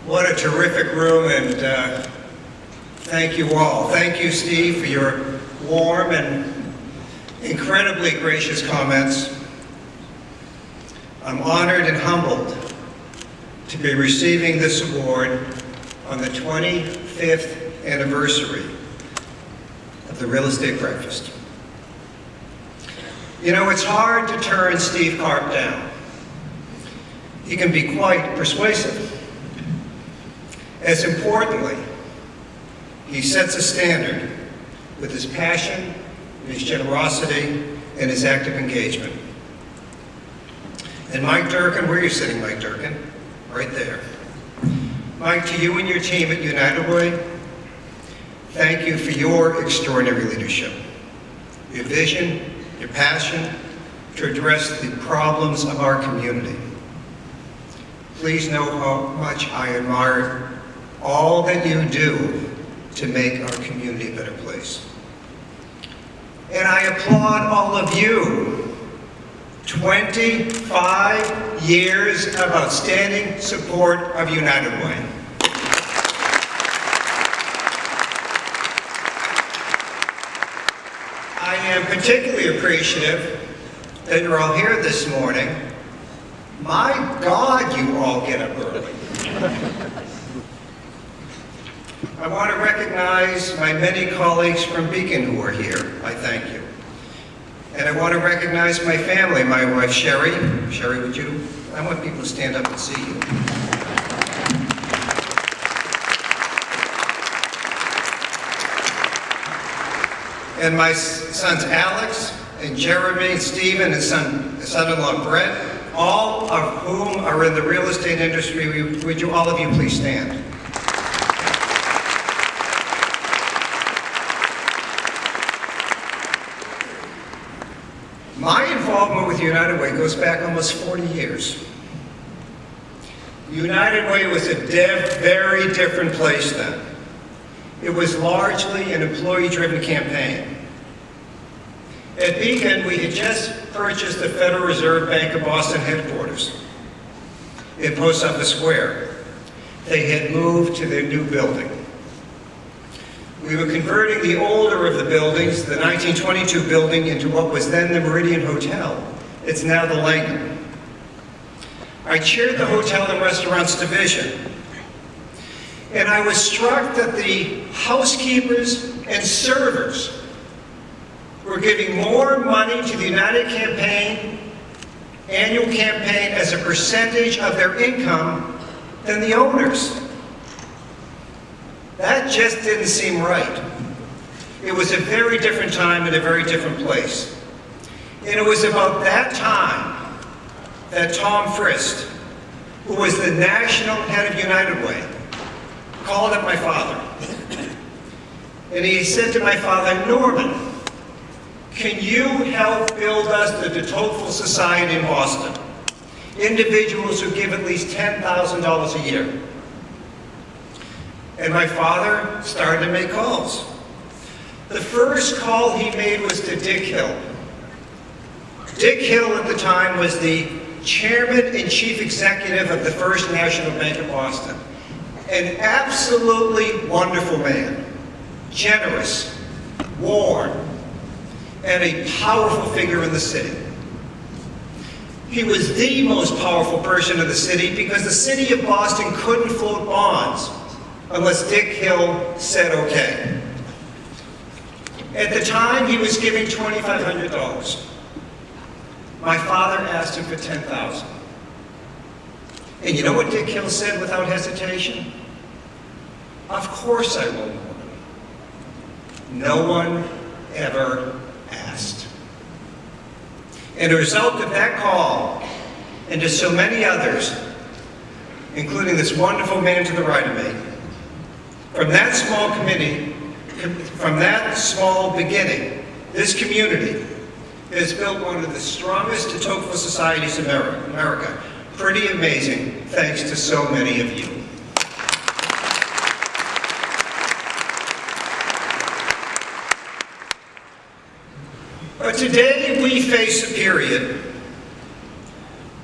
What a terrific room, and thank you all. Thank you, Steve, for your warm and incredibly gracious comments. I'm honored and humbled to be receiving this award on the 25th anniversary of the Real Estate Breakfast. You know, it's hard to turn Steve Karp down. He can be quite persuasive. As importantly, he sets a standard with his passion, his generosity, and his active engagement. And Mike Durkin, where are you sitting, Mike Durkin? Right there. Mike, to you and your team at United Way, thank you for your extraordinary leadership, your vision, your passion to address the problems of our community. Please know how much I admire all that you do to make our community a better place. And I applaud all of you. 25 years of outstanding support of United Way. I am particularly appreciative that you're all here this morning. My God, you all get up early. I want to recognize my many colleagues from Beacon who are here. I thank you. And I want to recognize my family, my wife Sherry. Sherry, would you? I want people to stand up and see you. And my sons Alex and Jeremy and Stephen and son-in-law Brett, all of whom are in the real estate industry. Would you, all of you, please stand? My involvement with United Way goes back almost 40 years. United Way was a very different place then. It was largely an employee-driven campaign. At Beacon, we had just purchased the Federal Reserve Bank of Boston headquarters in Post Office Square. They had moved to their new building. We were converting the older of the buildings, the 1922 building, into what was then the Meridian Hotel. It's now the Langham. I chaired the Hotel and Restaurants Division, and I was struck that the housekeepers and servers were giving more money to the United annual campaign as a percentage of their income than the owners. That just didn't seem right. It was a very different time and a very different place. And it was about that time that Tom Frist, who was the national head of United Way, called up my father. And he said to my father, Norman, can you help build us the De Tocqueville Society in Boston? Individuals who give at least $10,000 a year. And my father started to make calls. The first call he made was to Dick Hill. Dick Hill at the time was the chairman and chief executive of the First National Bank of Boston. An absolutely wonderful man, generous, warm, and a powerful figure in the city. He was the most powerful person in the city because the city of Boston couldn't float bonds unless Dick Hill said okay. At the time, he was giving $2,500. My father asked him for $10,000. And you know what Dick Hill said without hesitation? Of course I will, Norman. No one ever asked. And a result of that call, and to so many others, including this wonderful man to the right of me, from that small committee, from that small beginning, this community has built one of the strongest De Tocqueville societies in America. Pretty amazing, thanks to so many of you. But today we face a period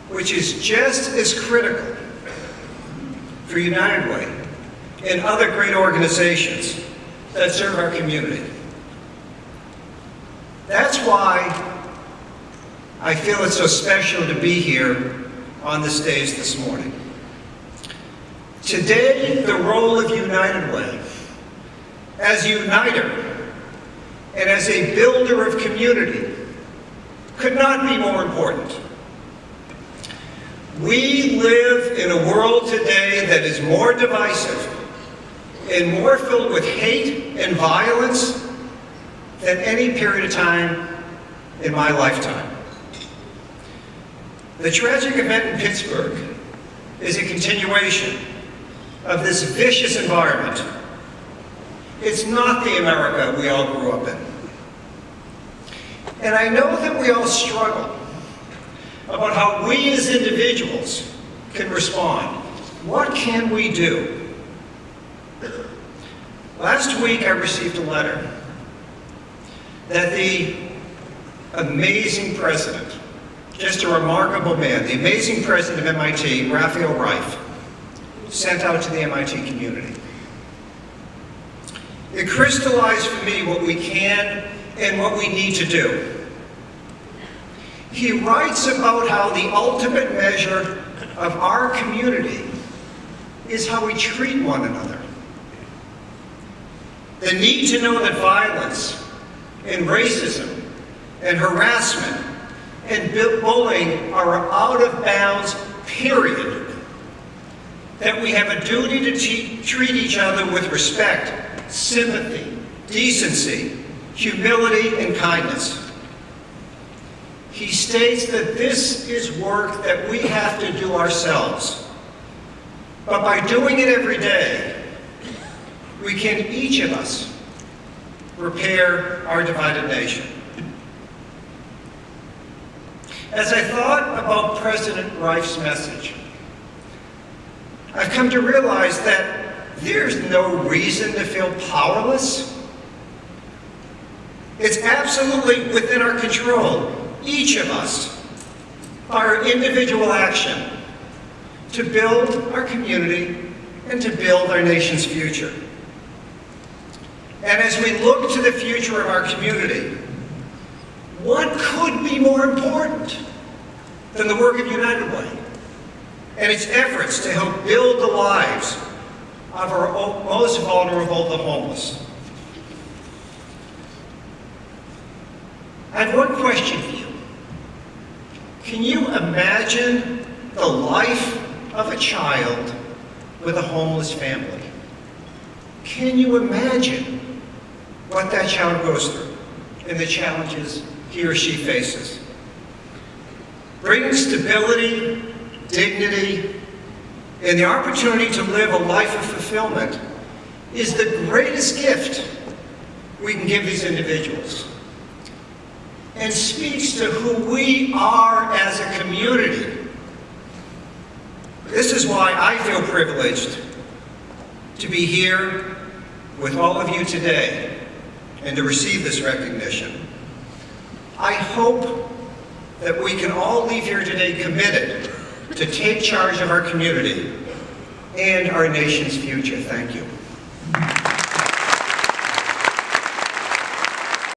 which is just as critical for United Way and other great organizations that serve our community. That's why I feel it's so special to be here on the stage this morning. Today, the role of United Way as a uniter and as a builder of community could not be more important. We live in a world today that is more divisive and more filled with hate and violence than any period of time in my lifetime. The tragic event in Pittsburgh is a continuation of this vicious environment. It's not the America we all grew up in. And I know that we all struggle about how we as individuals can respond. What can we do? Last week I received a letter that the amazing president, just a remarkable man, the amazing president of MIT, Raphael Reif, sent out to the MIT community. It crystallized for me what we can and what we need to do. He writes about how the ultimate measure of our community is how we treat one another. The need to know that violence and racism and harassment and bullying are out of bounds, period. That we have a duty to treat each other with respect, sympathy, decency, humility, and kindness. He states that this is work that we have to do ourselves. But by doing it every day, we can, each of us, repair our divided nation. As I thought about President Reif's message, I've come to realize that there's no reason to feel powerless. It's absolutely within our control, each of us, by our individual action, to build our community and to build our nation's future. And as we look to the future of our community, what could be more important than the work of United Way and its efforts to help build the lives of our most vulnerable, the homeless? I have one question for you. Can you imagine the life of a child with a homeless family? Can you imagine what that child goes through and the challenges he or she faces? Bringing stability, dignity, and the opportunity to live a life of fulfillment is the greatest gift we can give these individuals, and speaks to who we are as a community. This is why I feel privileged to be here with all of you today and to receive this recognition. I hope that we can all leave here today committed to take charge of our community and our nation's future. Thank you.